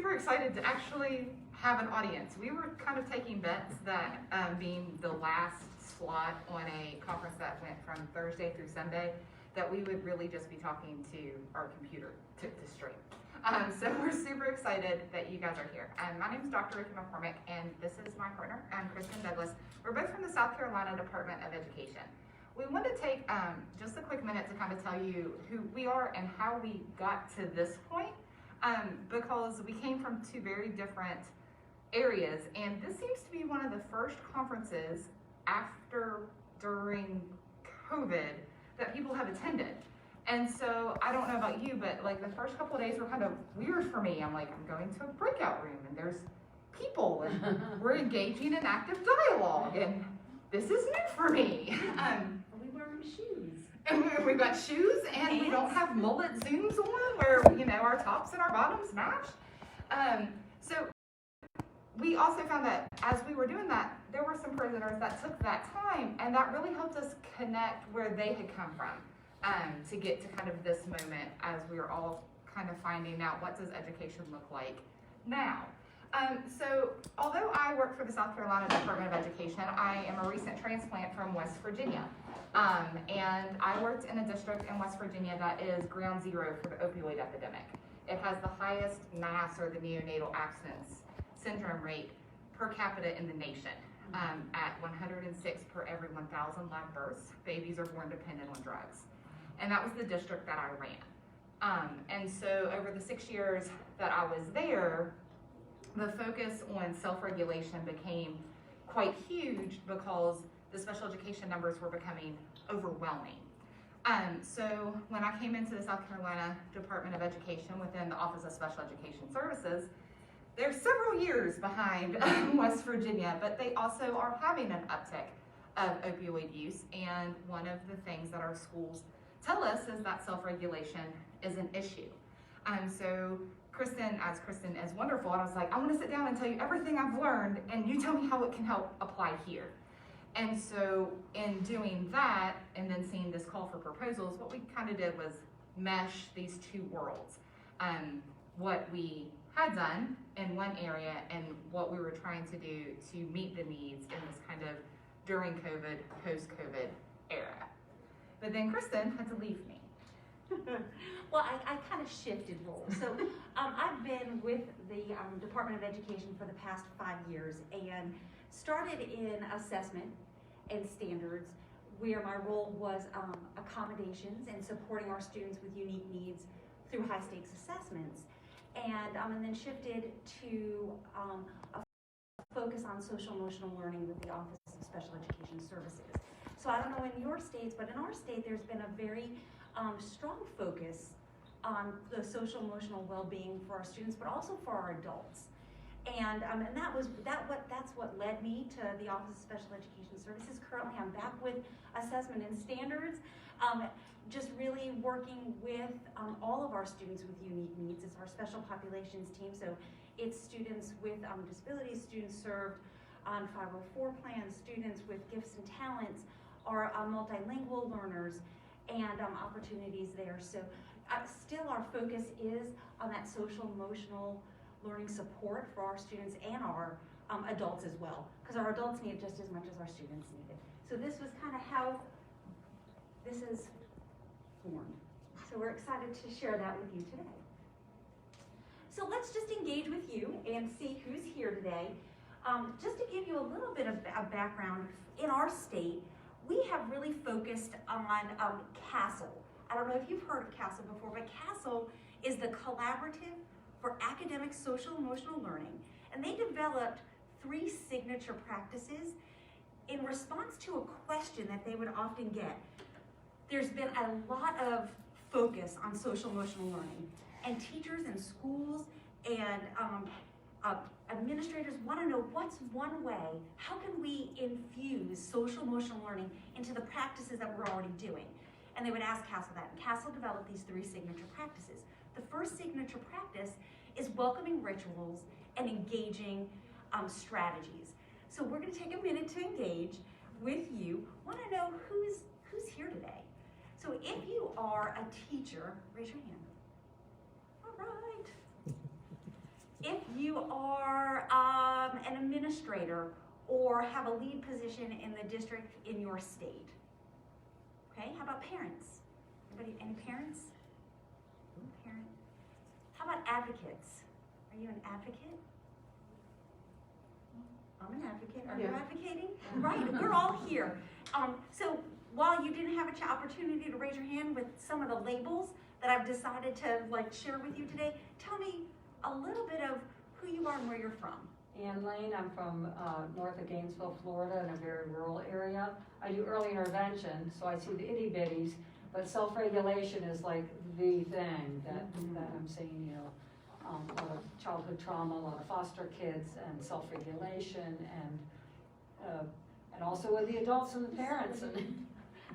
super excited to actually have an audience. We were kind of taking bets that being the last slot on a conference that went from Thursday through Sunday, that we would really just be talking to our computer to stream. So we're super excited that you guys are here. My name is Dr. Rikki McCormick, and this is my partner, Krysten Douglas. We're both from the South Carolina Department of Education. We want to take just a quick minute to kind of tell you who we are and how we got to this point, because we came from two very different areas, and this seems to be one of the first conferences during COVID that people have attended. And so I don't know about you, but like the first couple of days were kind of weird for me. I'm like, I'm going to a breakout room and there's people and we're engaging in active dialogue, and this is new for me. We wearing shoes. And we've got shoes, and we don't have mullet zooms on where, you know, our tops and our bottoms match. So we also found that as we were doing that, there were some prisoners that took that time, and that really helped us connect where they had come from, to get to kind of this moment as we were all kind of finding out, what does education look like now. So although I work for the South Carolina Department of Education, I am a recent transplant from West Virginia. And I worked in a district in West Virginia that is ground zero for the opioid epidemic. It has the highest mass, or the neonatal abstinence syndrome rate per capita in the nation. At 106 per every 1,000 live births, babies are born dependent on drugs. And that was the district that I ran. And so over the 6 years that I was there, the focus on self-regulation became quite huge because the special education numbers were becoming overwhelming. So when I came into the South Carolina Department of Education within the Office of Special Education Services, they're several years behind West Virginia, but they also are having an uptick of opioid use. And one of the things that our schools tell us is that self-regulation is an issue. So Krysten is wonderful, and I was like, I want to sit down and tell you everything I've learned, and you tell me how it can help apply here. And so in doing that, and then seeing this call for proposals, what we kind of did was mesh these two worlds. What we had done in one area and what we were trying to do to meet the needs in this kind of during COVID, post-COVID era. But then Krysten had to leave me. Well, I kind of shifted roles. So I've been with the Department of Education for the past 5 years, and started in assessment and standards, where my role was accommodations and supporting our students with unique needs through high stakes assessments. And then shifted to a focus on social emotional learning with the Office of Special Education Services. So I don't know in your states, but in our state there's been a very strong focus on the social emotional well-being for our students, but also for our adults. And that's what led me to the Office of Special Education Services. Currently I'm back with assessment and standards, just really working with all of our students with unique needs. It's our special populations team, so it's students with disabilities, students served on 504 plans, students with gifts and talents, our multilingual learners, and opportunities there. So still our focus is on that social emotional learning support for our students and our adults as well, because our adults need it just as much as our students need it. So this was kind of how this is formed. So we're excited to share that with you today. So let's just engage with you and see who's here today. Just to give you a little bit of a background, in our state, we have really focused on CASEL. I don't know if you've heard of CASEL before, but CASEL is the Collaborative for Academic Social Emotional Learning, and they developed 3 signature practices in response to a question that they would often get. There's been a lot of focus on social emotional learning, and teachers and schools and administrators want to know, what's one way, how can we infuse social emotional learning into the practices that we're already doing? And they would ask CASEL that, and CASEL developed these 3 signature practices. The first signature practice is welcoming rituals and engaging strategies. So we're going to take a minute to engage with you. Want to know who's here today. So if you are a teacher, raise your hand. All right. If you are an administrator or have a lead position in the district in your state. Okay, how about parents? Anybody, any parents? Parent. How about advocates? Are you an advocate? I'm an advocate. Are you advocating? Right, we're all here. So while you didn't have an opportunity to raise your hand with some of the labels that I've decided to share with you today, tell me a little bit of who you are and where you're from. Ann Lane, I'm from north of Gainesville, Florida, in a very rural area. I do early intervention, so I see the itty bitties, but self-regulation is like the thing that I'm seeing, you know, a lot of childhood trauma, a lot of foster kids, and self-regulation, and also with the adults and the parents and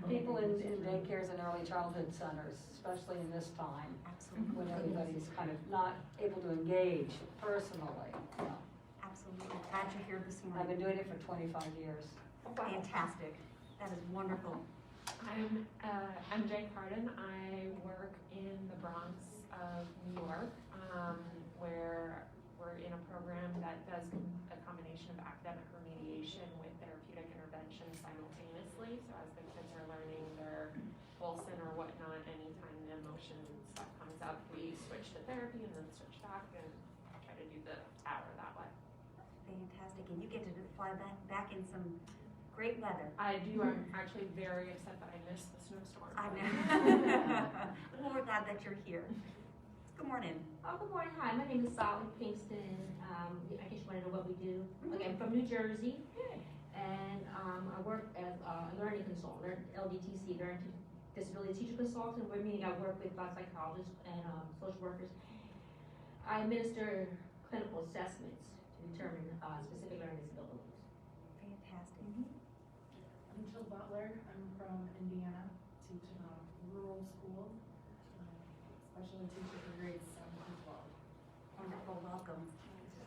people in daycares and early childhood centers, especially in this time. Absolutely. When everybody's kind of not able to engage personally. You know. Absolutely. Glad you're here this morning. I've been doing it for 25 years. Fantastic. That is wonderful. I'm Jay Carden. I work in the Bronx of New York, where we're in a program that does a combination of academic remediation with therapeutic intervention simultaneously. So as the kids are learning their Wilson or whatnot, anytime the emotion stuff comes up, we switch to therapy and then switch back and try to do the hour that way. Fantastic. And you get to fly back in some great weather. I do. I'm actually very upset that I missed the snowstorm. I know. Well, we're glad that you're here. Good morning. Oh, good morning. Hi, my name is Sally Kingston. I guess you want to know what we do. Okay, I'm from New Jersey, and I work as a learning consultant, LDTC, Learning Disability Teacher Consultant. We're meaning I work with psychologists and social workers. I administer clinical assessments to determine specific learning disabilities. Fantastic. I'm Jill Butler. I'm from Indiana, teach in a rural school, special ed teacher for grades 7 to 12. Wonderful. Welcome.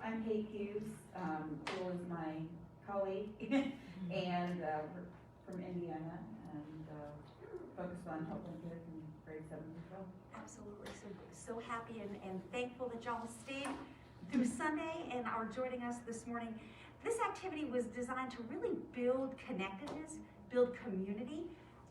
I'm Kate Hughes. Jill is my colleague, and we're from Indiana, and focused on helping kids in grades 7 to 12. Absolutely. So happy and thankful that y'all stayed through Sunday and are joining us this morning. This activity was designed to really build connectedness, build community,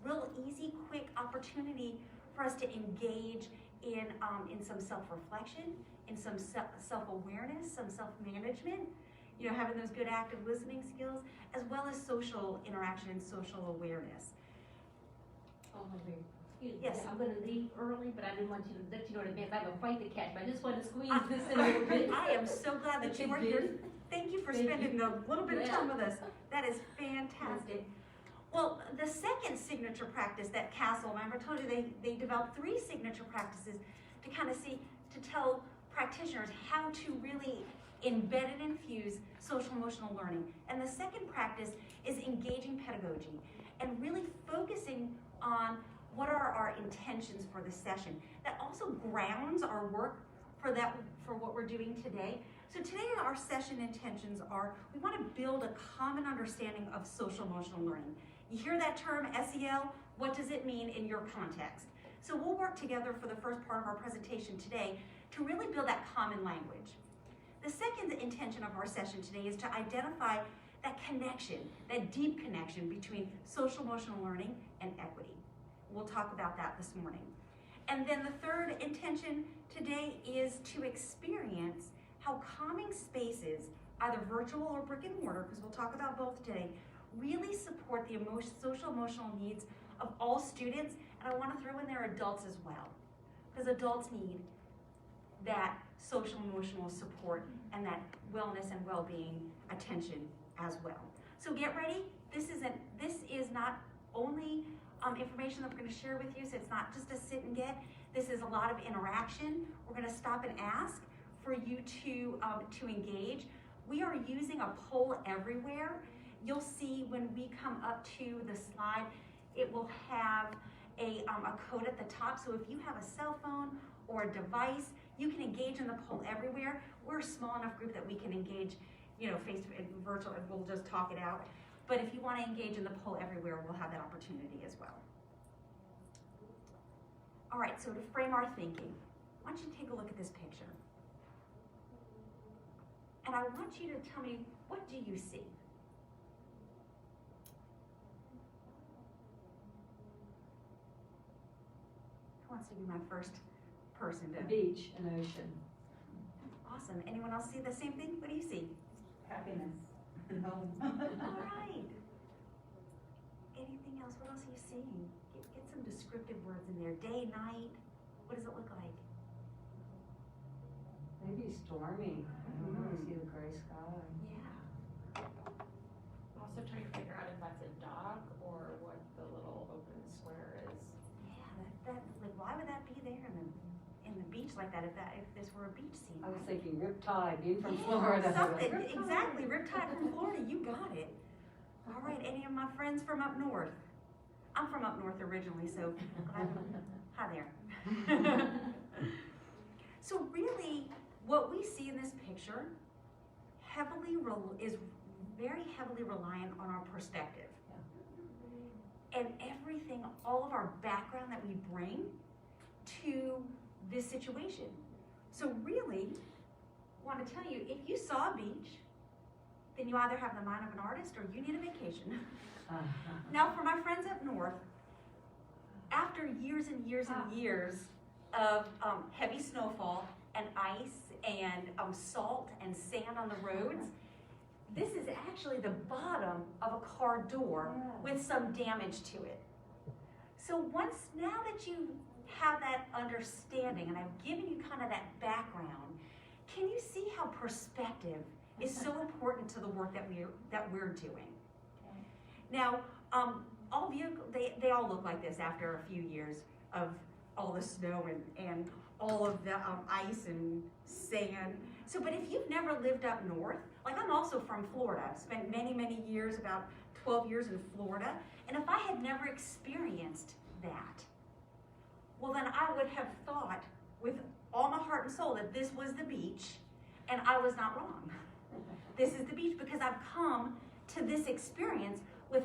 real easy, quick opportunity for us to engage in some self-reflection, in some self-awareness, some self-management, you know, having those good active listening skills, as well as social interaction and social awareness. Oh, my dear. Excuse me. Yes. I'm going to leave early, but I didn't want you to let you know in advance. I have a fight to catch, but I just want to squeeze this in a little bit. I am so glad that you were here. Thank you for spending a little bit of time with us. That is fantastic. Well, the second signature practice that Castle, remember I told you they developed 3 signature practices to kind of tell practitioners how to really embed and infuse social emotional learning. And the second practice is engaging pedagogy and really focusing on what are our intentions for the session. That also grounds our work for what we're doing today. So today our session intentions are, we want to build a common understanding of social emotional learning. You hear that term, SEL, what does it mean in your context? So we'll work together for the first part of our presentation today to really build that common language. The second intention of our session today is to identify that connection, that deep connection between social emotional learning and equity. We'll talk about that this morning. And then the third intention today is to experience how calming spaces, either virtual or brick and mortar, because we'll talk about both today, really support the social emotional needs of all students, and I want to throw in there adults as well, because adults need that social emotional support and that wellness and well-being attention as well. So get ready. This is not only information that we're going to share with you, so it's not just a sit and get. This is a lot of interaction. We're going to stop and ask for you to engage. We are using a poll everywhere. You'll see when we come up to the slide, it will have a code at the top. So if you have a cell phone or a device, you can engage in the poll everywhere. We're a small enough group that we can engage, you know, face-to-face, virtual, and we'll just talk it out. But if you want to engage in the poll everywhere, we'll have that opportunity as well. All right, so to frame our thinking, why don't you take a look at this picture? And I want you to tell me, what do you see? Who wants to be my first person A to? beach, an ocean. Awesome. Anyone else see the same thing? What do you see? Happiness and home. All right. Anything else? What else are you seeing? Get some descriptive words in there. Day, night. What does it look like? Maybe stormy. I don't know, I see the gray sky. Yeah. Also trying to figure out if that's a dock or what the little open square is. Yeah. That like, why would that be there in the beach like that? If this were a beach scene? I was right? thinking Riptide, being from Yeah, Florida. something, Riptide. exactly, Riptide from Florida, you got it. All right, any of my friends from up north? I'm from up north originally, so hi there. So really, what we see in this picture is very heavily reliant on our perspective. And everything, all of our background that we bring to this situation. So really, I want to tell you, if you saw a beach, then you either have the mind of an artist or you need a vacation. Now, for my friends up north, after years and years and years of heavy snowfall and ice and salt and sand on the roads, this is actually the bottom of a car door with some damage to it. So now that you have that understanding, and I've given you kind of that background, can you see how perspective is so important to the work that we're doing? Now, all vehicles, they all look like this after a few years of all the snow and all of the ice and sand. So, but if you've never lived up north, like I'm also from Florida, I've spent many, many years, about 12 years in Florida, and if I had never experienced that, well then I would have thought with all my heart and soul that this was the beach, and I was not wrong. This is the beach because I've come to this experience with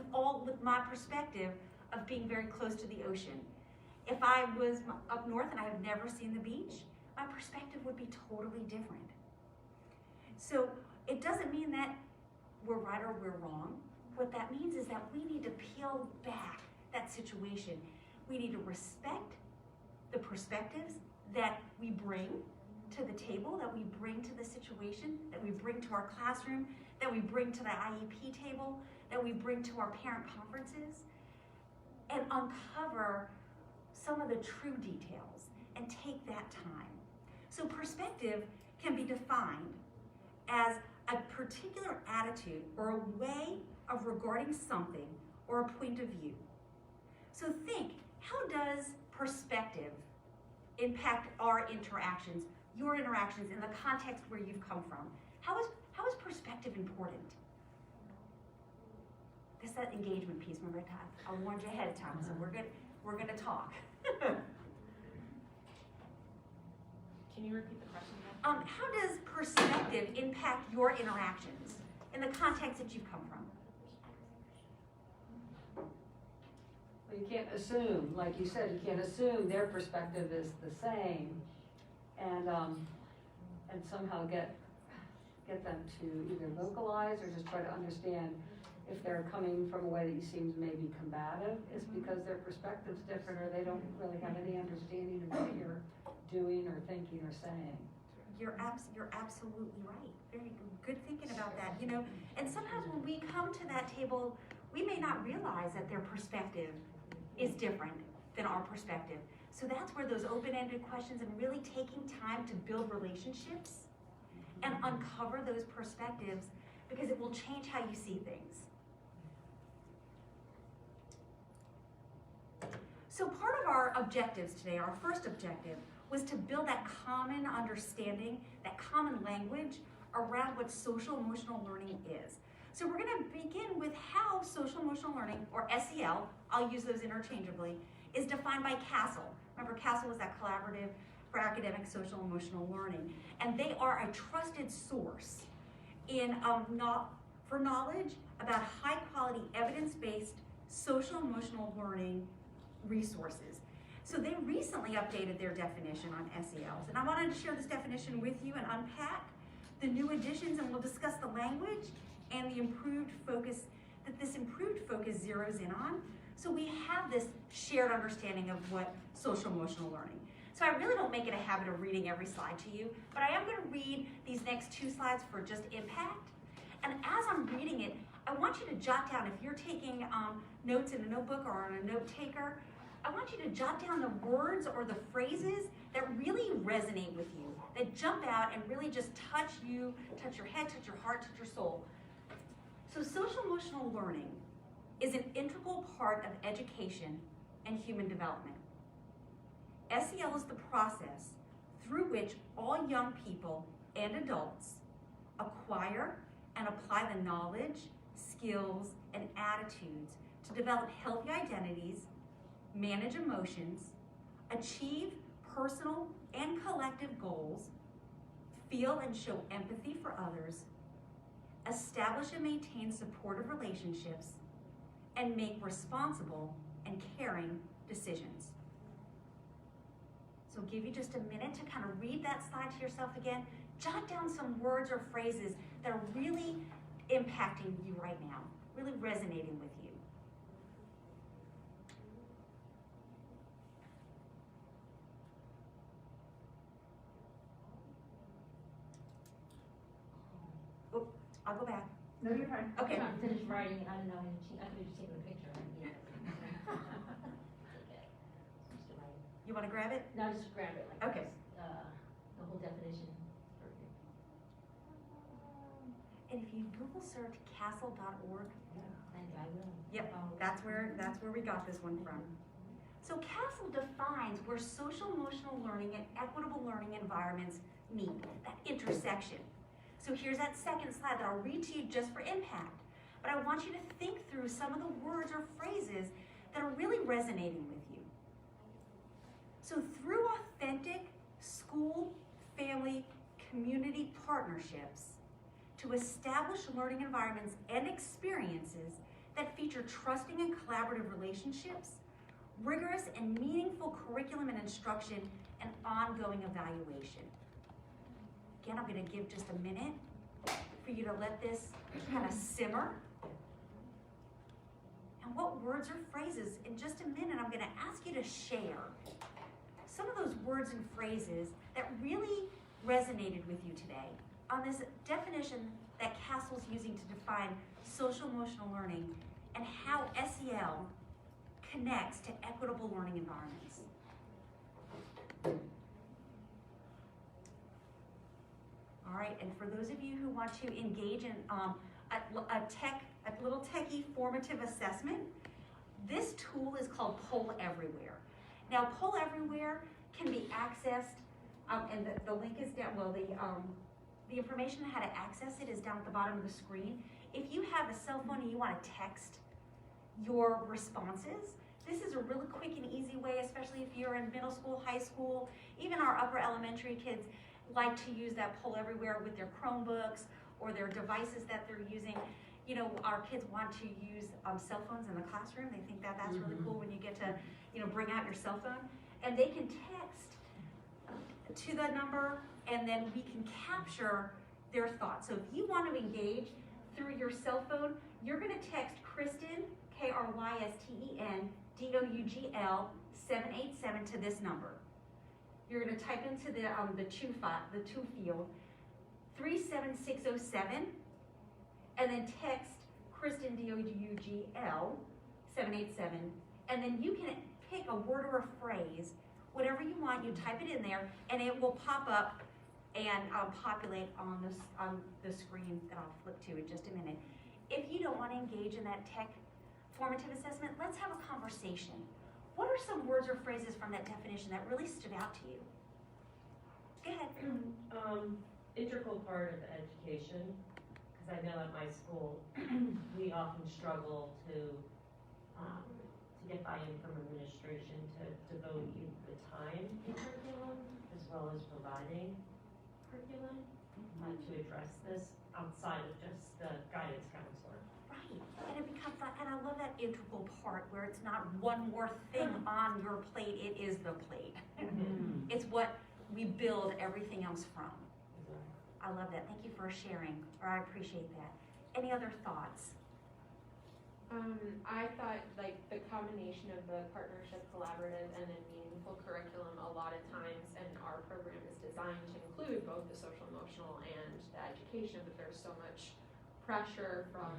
my perspective of being very close to the ocean. If I was up north and I had never seen the beach, my perspective would be totally different. So it doesn't mean that we're right or we're wrong. What that means is that we need to peel back that situation. We need to respect the perspectives that we bring to the table, that we bring to the situation, that we bring to our classroom, that we bring to the IEP table, that we bring to our parent conferences, and uncover some of the true details and take that time. So perspective can be defined as a particular attitude or a way of regarding something or a point of view. So think, how does perspective impact our interactions, your interactions in the context where you've come from? How is perspective important? That's that engagement piece, remember I warned you ahead of time, so we're gonna talk. Can you repeat the question again? How does perspective impact your interactions in the context that you've come from? Well, you can't assume, like you said, you can't assume their perspective is the same, and somehow get them to either vocalize or just try to understand if they're coming from a way that you seem maybe combative. It's because their perspective's different, or they don't really have any understanding of what you're doing or thinking or saying. You're absolutely right. Very good thinking about that. You know, and sometimes when we come to that table, we may not realize that their perspective is different than our perspective. So that's where those open-ended questions and really taking time to build relationships and uncover those perspectives, because it will change how you see things. So part of our objectives today, our first objective, was to build that common understanding, that common language around what social emotional learning is. So we're going to begin with how social emotional learning, or SEL, I'll use those interchangeably, is defined by CASEL. Remember, CASEL was that collaborative for academic social emotional learning. And they are a trusted source for knowledge about high quality evidence-based social emotional learning resources. So they recently updated their definition on SELs. And I wanted to share this definition with you and unpack the new additions, and we'll discuss the language and the improved focus, that this improved focus zeroes in on. So we have this shared understanding of what social emotional learning. So I really don't make it a habit of reading every slide to you, but I am gonna read these next 2 slides for just impact. And as I'm reading it, I want you to jot down, if you're taking notes in a notebook or on a note taker, I want you to jot down the words or the phrases that really resonate with you, that jump out and really just touch you, touch your head, touch your heart, touch your soul. So social emotional learning is an integral part of education and human development. SEL is the process through which all young people and adults acquire and apply the knowledge, skills, and attitudes to develop healthy identities, manage emotions, achieve personal and collective goals, feel and show empathy for others, establish and maintain supportive relationships, and make responsible and caring decisions. So I'll give you just a minute to kind of read that slide to yourself again. Jot down some words or phrases that are really impacting you right now, really resonating with you. Oh, I'll go back. No, you're fine. Okay. I'm finished writing, I don't know, I could have just taken a picture. You want to grab it? No, just grab it like Okay. this, the whole definition. Perfect. And if you Google search castle.org, I will. yep, that's where we got this one from. So CASEL defines where social emotional learning and equitable learning environments meet, that intersection. So here's that second slide that I'll read to you just for impact. But I want you to think through some of the words or phrases that are really resonating with you. So through authentic school, family, community partnerships to establish learning environments and experiences that feature trusting and collaborative relationships, rigorous and meaningful curriculum and instruction, and ongoing evaluation. Again, I'm going to give just a minute for you to let this kind of simmer. And what words or phrases, in just a minute, I'm going to ask you to share some of those words and phrases that really resonated with you today on this definition that CASEL's using to define social emotional learning and how SEL connects to equitable learning environments. All right, and for those of you who want to engage in a little techie formative assessment, this tool is called Poll Everywhere. Now, Poll Everywhere can be accessed, and the link is down, well, the information on how to access it is down at the bottom of the screen. If you have a cell phone and you want to text your responses, this is a really quick and easy way, especially if you're in middle school, high school, even our upper elementary kids like to use that Poll Everywhere with their Chromebooks or their devices that they're using. You know, our kids want to use cell phones in the classroom. They think that that's really cool when you get to, bring out your cell phone. And they can text to the number, and then we can capture their thoughts. So if you want to engage through your cell phone, you're going to text Krysten, Krysten, DOUGL 787 to this number. You're going to type into the to field 37607, and then text Krysten, DOUGL 787, and then you can pick a word or a phrase, whatever you want. You type it in there, and it will pop up and populate on the screen that I'll flip to in just a minute. If you don't want to engage in that tech formative assessment, let's have a conversation. What are some words or phrases from that definition that really stood out to you? Go ahead. Integral part of education, because I know at my school, we often struggle to get buy-in from administration to devote the time in curriculum as well as providing curriculum to address this outside of just the guidance counselor. Right, and it becomes that, and I love that integral part where it's not one more thing on your plate, it is the plate. It's what we build everything else from. I love that. Thank you for sharing, or I appreciate that. Any other thoughts? I thought like the combination of the partnership, collaborative, and then meaningful curriculum a lot of times, and our program is designed to include both the social emotional and the education, but there's so much pressure from,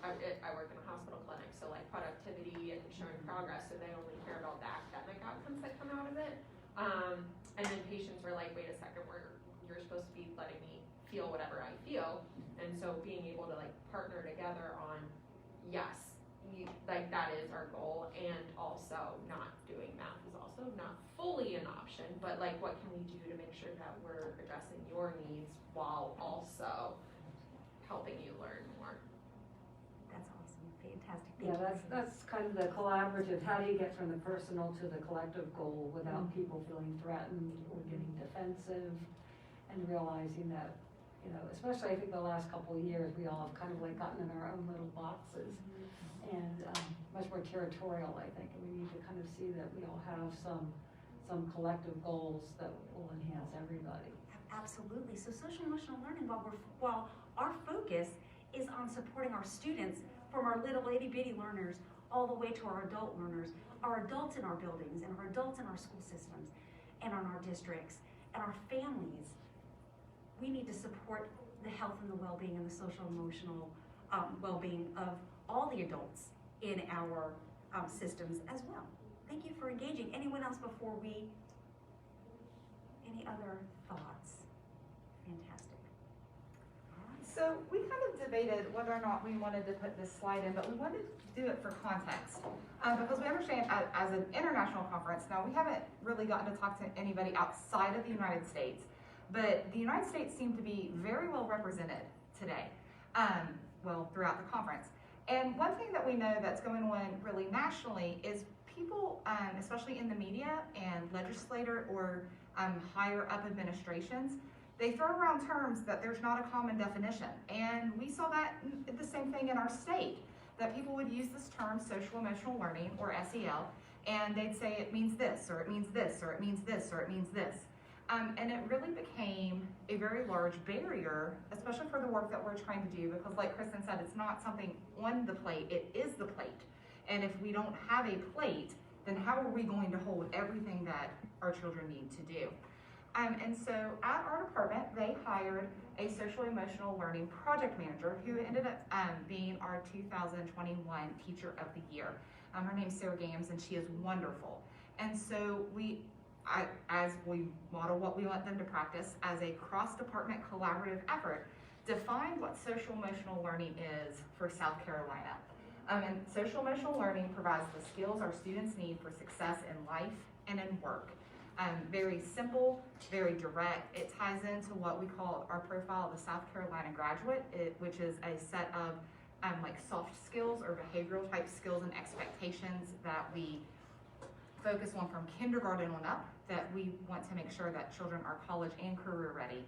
I work in a hospital clinic, so like productivity and showing progress, so they only care about the academic outcomes that come out of it. And then patients were like, wait a second, you're supposed to be letting me feel whatever I feel. And so being able to like partner together on, yes, like that is our goal, and also not doing math is also not fully an option, but like what can we do to make sure that we're addressing your needs while also helping you learn more. That's awesome. Fantastic. Yeah, that's kind of the collaborative. How do you get from the personal to the collective goal without people feeling threatened or getting defensive, and realizing that, you know, especially I think the last couple of years, we all have kind of like gotten in our own little boxes and much more territorial, I think, and we need to kind of see that we all have some collective goals that will enhance everybody. Absolutely. So social emotional learning, while our focus is on supporting our students from our little itty bitty learners all the way to our adult learners, our adults in our buildings and our adults in our school systems and on our districts and our families, we need to support the health and the well-being and the social emotional well-being of all the adults in our systems as well. Thank you for engaging. Anyone else before any other thoughts? Fantastic. All right. So we kind of debated whether or not we wanted to put this slide in, but we wanted to do it for context. Because we understand as an international conference, now we haven't really gotten to talk to anybody outside of the United States, but the United States seemed to be very well represented today, throughout the conference. And one thing that we know that's going on really nationally is people, especially in the media and legislator or higher up administrations, they throw around terms that there's not a common definition. And we saw that the same thing in our state, that people would use this term social emotional learning or SEL, and they'd say it means this, or it means this, or it means this, or it means this. And it really became a very large barrier, especially for the work that we're trying to do, because like Krysten said, it's not something on the plate, it is the plate. And if we don't have a plate, then how are we going to hold everything that our children need to do? And so at our department, they hired a social emotional learning project manager who ended up being our 2021 Teacher of the Year. Her name's Sarah Gams, and she is wonderful. And so as we model what we want them to practice as a cross-department collaborative effort, defined what social emotional learning is for South Carolina. And social emotional learning provides the skills our students need for success in life and in work. Very simple, very direct. It ties into what we call our profile of the South Carolina graduate, which is a set of like soft skills or behavioral type skills and expectations that we focus on from kindergarten on up, that we want to make sure that children are college and career ready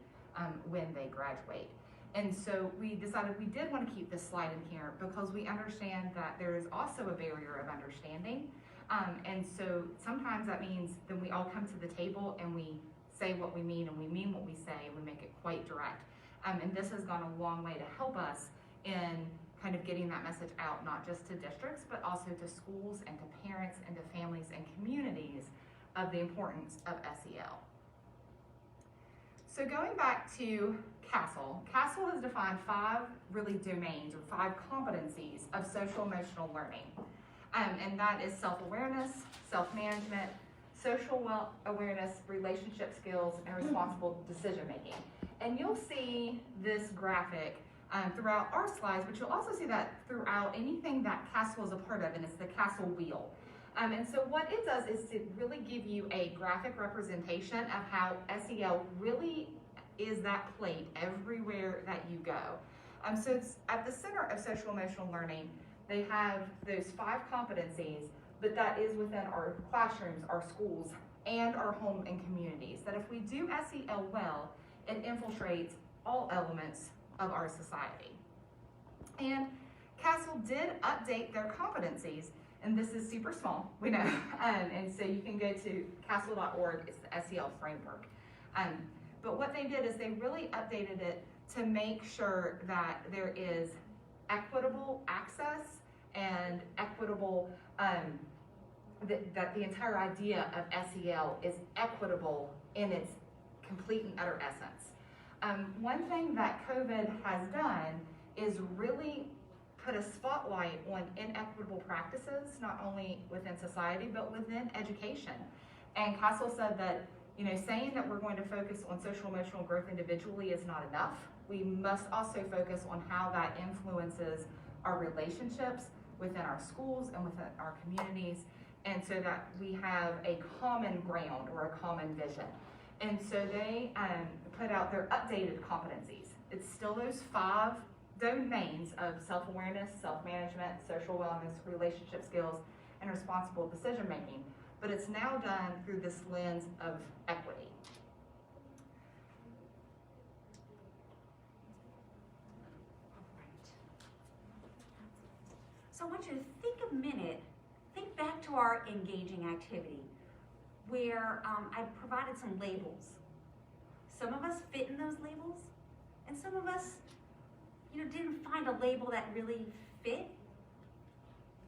when they graduate. And so we decided we did want to keep this slide in here because we understand that there is also a barrier of understanding. And so sometimes that means then we all come to the table and we say what we mean and we mean what we say, and we make it quite direct. And this has gone a long way to help us in kind of getting that message out, not just to districts, but also to schools and to parents and to families and communities of the importance of SEL. So going back to CASEL has defined 5 really domains or 5 competencies of social emotional learning. And that is self-awareness, self-management, social awareness, relationship skills, and responsible decision-making. And you'll see this graphic throughout our slides, but you'll also see that throughout anything that CASEL is a part of, and it's the CASEL wheel. And so what it does is to really give you a graphic representation of how SEL really is that plate everywhere that you go. So it's at the center of social emotional learning. They have those 5 competencies, but that is within our classrooms, our schools, and our home and communities. That if we do SEL well, it infiltrates all elements of our society. And CASEL did update their competencies, and this is super small, we know, and so you can go to casel.org, it's the SEL framework. But what they did is they really updated it to make sure that there is equitable access and equitable, that the entire idea of SEL is equitable in its complete and utter essence. One thing that COVID has done is really put a spotlight on inequitable practices, not only within society, but within education. And Castle said that, saying that we're going to focus on social emotional growth individually is not enough. We must also focus on how that influences our relationships within our schools and within our communities, and so that we have a common ground or a common vision. And so they put out their updated competencies. It's still those 5 domains of self-awareness, self-management, social wellness, relationship skills, and responsible decision-making. But it's now done through this lens of equity. So I want you to think back to our engaging activity where I provided some labels. Some of us fit in those labels, and some of us, didn't find a label that really fit.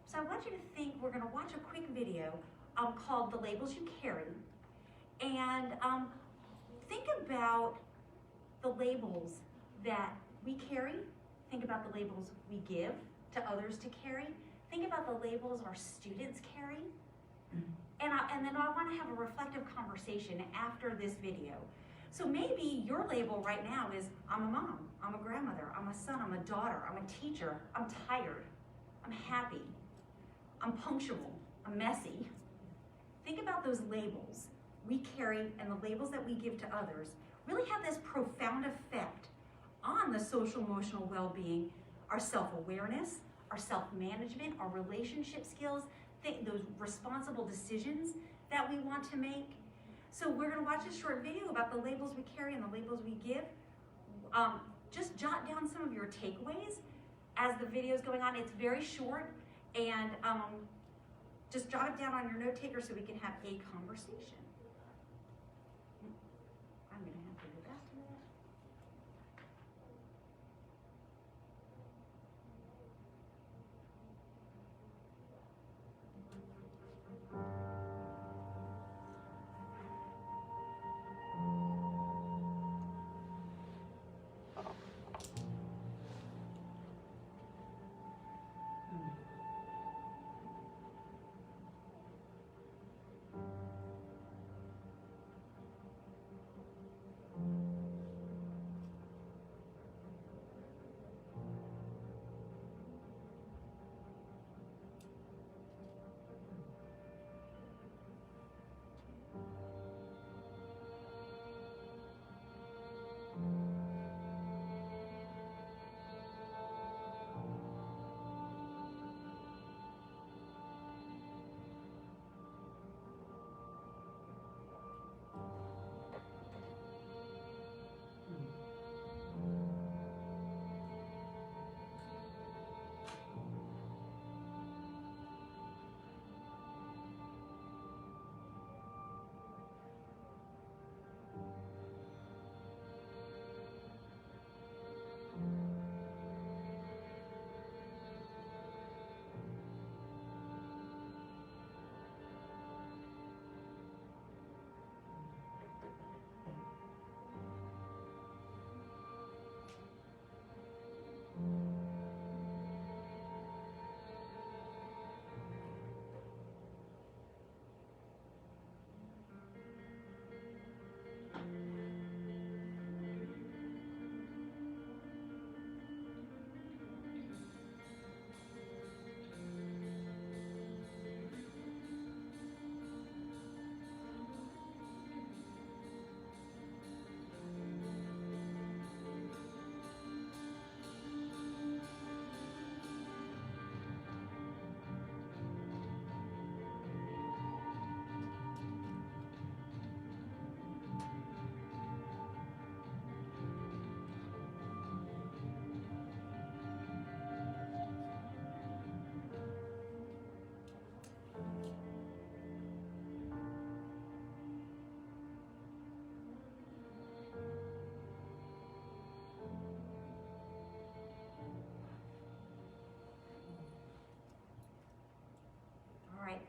So I want you to think, we're gonna watch a quick video called The Labels You Carry, and think about the labels that we carry, think about the labels we give to others to carry, think about the labels our students carry, and then I want to have a reflective conversation after this video. So maybe your label right now is, I'm a mom, I'm a grandmother, I'm a son, I'm a daughter, I'm a teacher, I'm tired, I'm happy, I'm punctual, I'm messy. Think about those labels we carry and the labels that we give to others really have this profound effect on the social emotional well-being, our self-awareness, our self-management, our relationship skills, those responsible decisions that we want to make. So we're gonna watch a short video about the labels we carry and the labels we give. Just jot down some of your takeaways as the video is going on. It's very short, and just jot it down on your note taker so we can have a conversation. I'm gonna have to go back to that.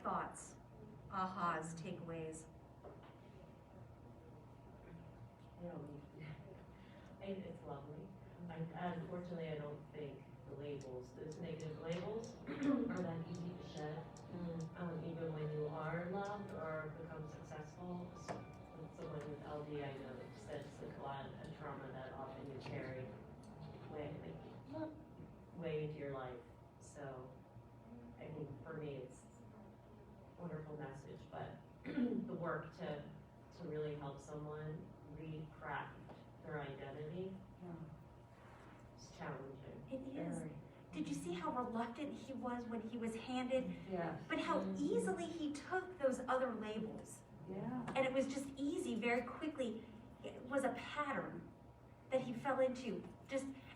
thoughts, ahas, takeaways? It's lovely. Unfortunately, I don't think the labels, those negative labels, are that easy to shed. Even when you are loved or become successful, with someone with LD, I know that's like a lot of trauma that often you carry way into your life. So I think for me, it's a wonderful message, but the work to really help someone recraft their identity is challenging. It is. Did you see how reluctant he was when he was handed? Yes. But how easily he took those other labels. Yeah. And it was just easy, very quickly. It was a pattern that he fell into.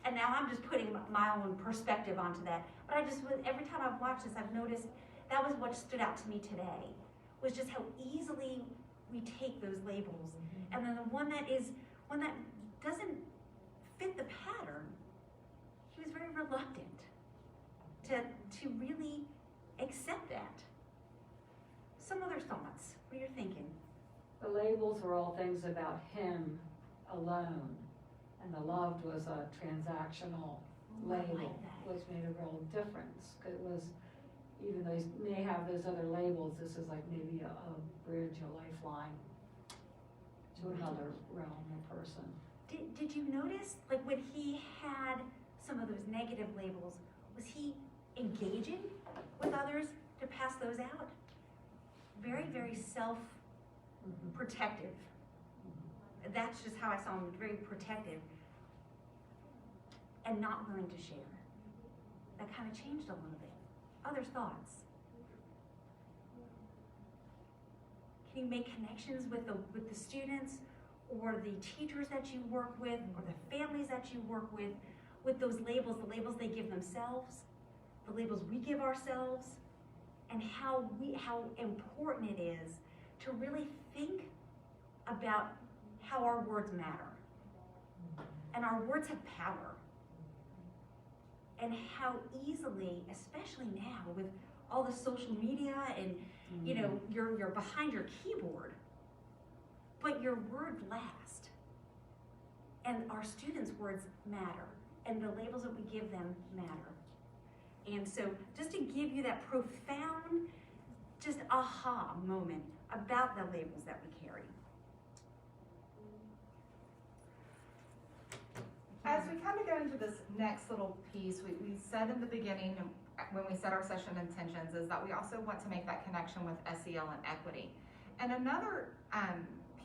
And now I'm just putting my own perspective onto that. But every time I've watched this, I've noticed that was what stood out to me today, was just how easily we take those labels. And then the one that doesn't fit the pattern, he was very reluctant to really accept that. Some other thoughts, what you're thinking? The labels were all things about him alone, and the loved was a transactional label, like that. which made a real difference. It was, even though he may have those other labels, this is like maybe a bridge, a lifeline to another realm or person. Did you notice, like when he had some of those negative labels, was he engaging with others to pass those out? Very, very self-protective. That's just how I saw him, very protective and not willing to share. That kind of changed a little bit. Other thoughts? Can you make connections with the students or the teachers that you work with or the families that you work with those labels, the labels they give themselves, the labels we give ourselves, and how important it is to really think about how our words matter. And our words have power. And how easily, especially now with all the social media and you're behind your keyboard, but your words last. And our students' words matter. And the labels that we give them matter. And so just to give you that profound, just aha moment about the labels that we carry. As we kind of go into this next little piece, we said in the beginning when we set our session intentions is that we also want to make that connection with SEL and equity. And another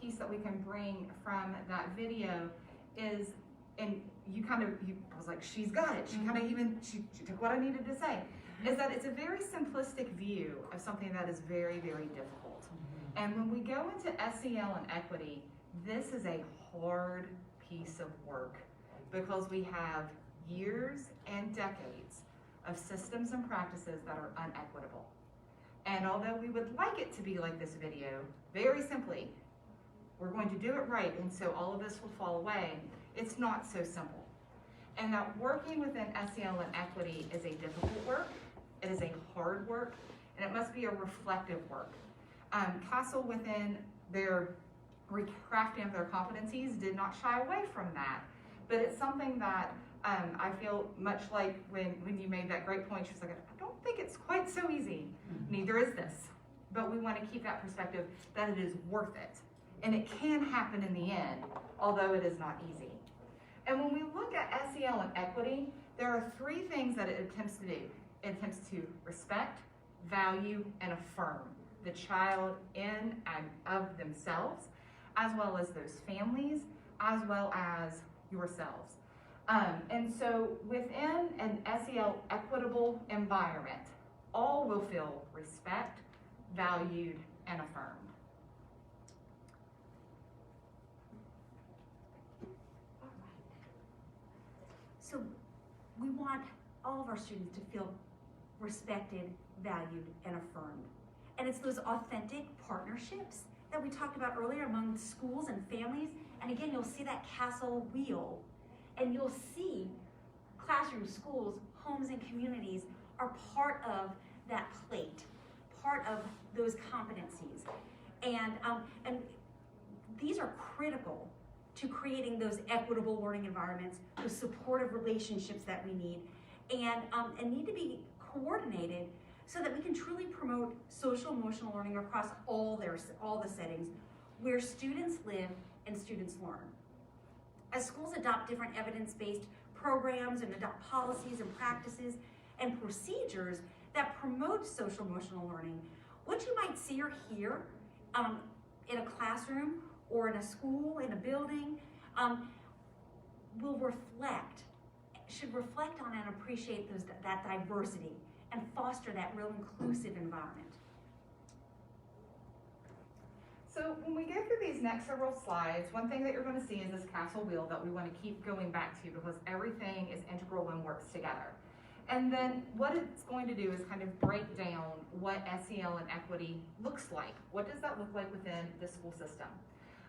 piece that we can bring from that video is, and I was like, she's got it. She kind of she took what I needed to say, is that it's a very simplistic view of something that is very, very difficult. And when we go into SEL and equity, this is a hard piece of work because we have years and decades of systems and practices that are unequitable. And although we would like it to be like this video, very simply, we're going to do it right, and so all of this will fall away. It's not so simple. And that working within SEL and equity is a difficult work, it is a hard work, and it must be a reflective work. Castle, within their recrafting of their competencies, did not shy away from that. But it's something that I feel much like when you made that great point, she's like, I don't think it's quite so easy. Neither is this. But we want to keep that perspective that it is worth it. And it can happen in the end, although it is not easy. And when we look at SEL and equity, there are three things that it attempts to do. It attempts to respect, value, and affirm the child in and of themselves, as well as those families, as well as yourselves. And so within an SEL equitable environment, all will feel respect, valued, and affirmed. So we want all of our students to feel respected, valued, and affirmed. And it's those authentic partnerships that we talked about earlier among schools and families. And again, you'll see that castle wheel, and you'll see classrooms, schools, homes, and communities are part of that plate, part of those competencies. And these are critical to creating those equitable learning environments, those supportive relationships that we need, and need to be coordinated so that we can truly promote social emotional learning across all the settings where students live and students learn. As schools adopt different evidence-based programs and adopt policies and practices and procedures that promote social emotional learning, what you might see or hear in a classroom or in a school, in a building, should reflect on and appreciate that diversity and foster that real inclusive environment. So when we go through these next several slides, one thing that you're going to see is this castle wheel that we want to keep going back to because everything is integral and works together. And then what it's going to do is kind of break down what SEL and equity looks like. What does that look like within the school system?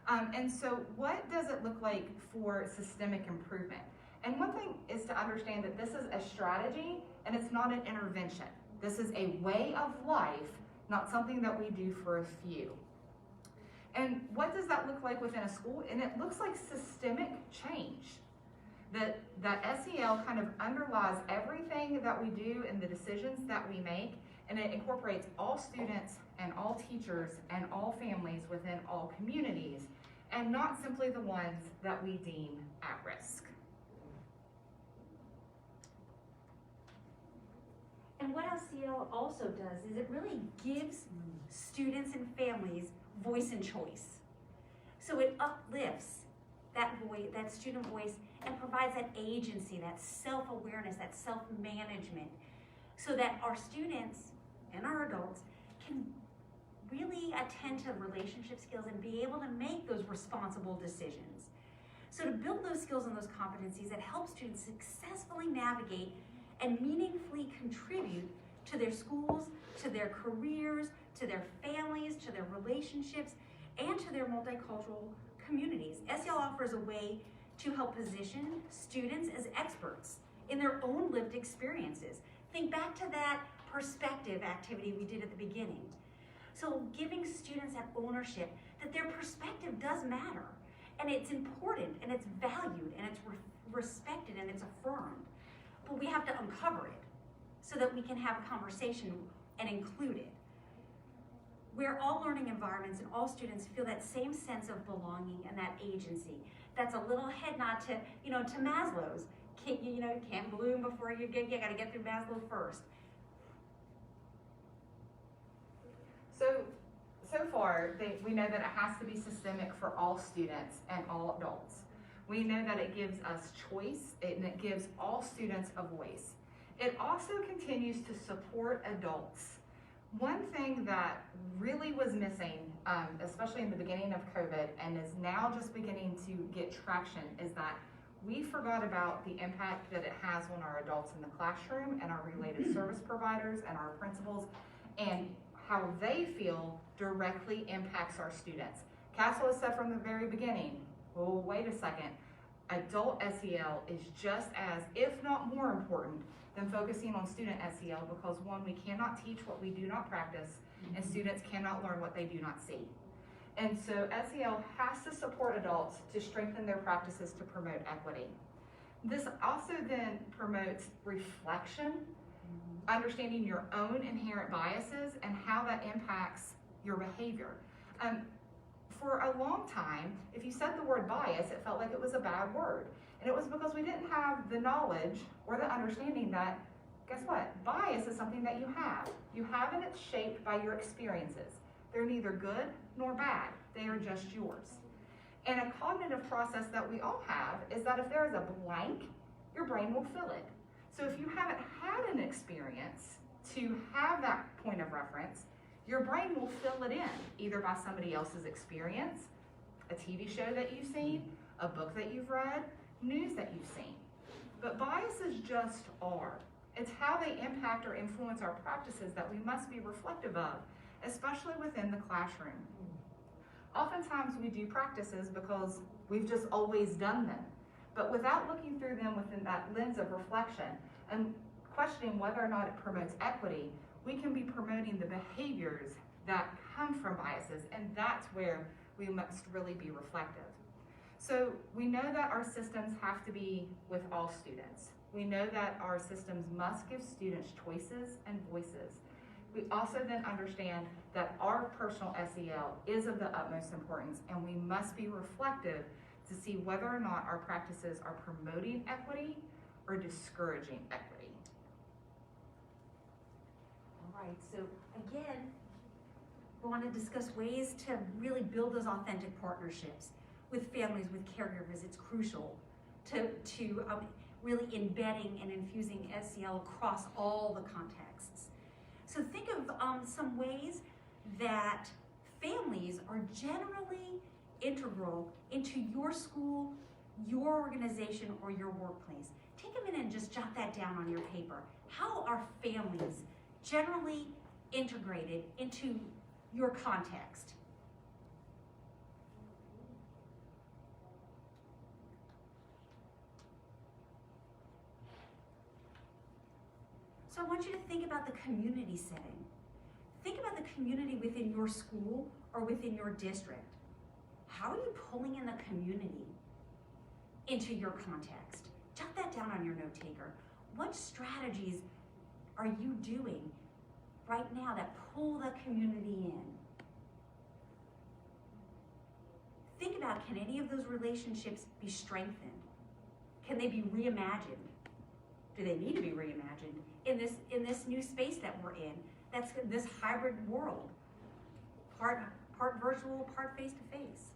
And so what does it look like for systemic improvement? And one thing is to understand that this is a strategy and it's not an intervention. This is a way of life, not something that we do for a few. And what does that look like within a school? And it looks like systemic change. That SEL kind of underlies everything that we do and the decisions that we make, and it incorporates all students and all teachers and all families within all communities, and not simply the ones that we deem at risk. And what SEL also does is it really gives students and families voice and choice. So it uplifts that student voice and provides that agency, that self-awareness, that self-management, so that our students and our adults can really attend to relationship skills and be able to make those responsible decisions. So to build those skills and those competencies that help students successfully navigate and meaningfully contribute to their schools, to their careers, to their families, to their relationships, and to their multicultural communities. SEL offers a way to help position students as experts in their own lived experiences. Think back to that perspective activity we did at the beginning. So giving students that ownership, that their perspective does matter, and it's important, and it's valued, and it's respected, and it's affirmed. But we have to uncover it so that we can have a conversation and include it. Where all learning environments and all students feel that same sense of belonging and that agency. That's a little head nod to Maslow's. Can't bloom before you gotta get through Maslow first. So far, we know that it has to be systemic for all students and all adults. We know that it gives us choice and it gives all students a voice. It also continues to support adults. One thing that really was missing, especially in the beginning of COVID, and is now just beginning to get traction, is that we forgot about the impact that it has on our adults in the classroom and our related service providers and our principals, and how they feel directly impacts our students. Castle has said from the very beginning, oh, wait a second, adult SEL is just as, if not more important, than focusing on student SEL, because one, we cannot teach what we do not practice, and students cannot learn what they do not see. And so SEL has to support adults to strengthen their practices to promote equity. This also then promotes reflection, understanding your own inherent biases and how that impacts your behavior. For a long time, if you said the word bias, it felt like it was a bad word. And it was because we didn't have the knowledge or the understanding that, guess what? Bias is something that you have. You have it, it's shaped by your experiences. They're neither good nor bad. They are just yours. And a cognitive process that we all have is that if there is a blank, your brain will fill it. So if you haven't had an experience to have that point of reference, your brain will fill it in, either by somebody else's experience, a TV show that you've seen, a book that you've read, news that you've seen. But biases just are. It's how they impact or influence our practices that we must be reflective of, especially within the classroom. Oftentimes we do practices because we've just always done them, but without looking through them within that lens of reflection and questioning whether or not it promotes equity, we can be promoting the behaviors that come from biases, and that's where we must really be reflective. So we know that our systems have to be with all students. We know that our systems must give students choices and voices. We also then understand that our personal SEL is of the utmost importance, and we must be reflective to see whether or not our practices are promoting equity or discouraging equity. All right, so again, we want to discuss ways to really build those authentic partnerships with families, with caregivers. It's crucial to really embedding and infusing SEL across all the contexts. So think of some ways that families are generally integral into your school, your organization, or your workplace. Take a minute and just jot that down on your paper. How are families generally integrated into your context? So I want you to think about the community setting. Think about the community within your school or within your district. How are you pulling in the community into your context? Jot that down on your note taker. What strategies are you doing right now that pull the community in? Think about, can any of those relationships be strengthened? Can they be reimagined? Do they need to be reimagined in this new space that we're in? That's this hybrid world, part virtual, part face-to-face.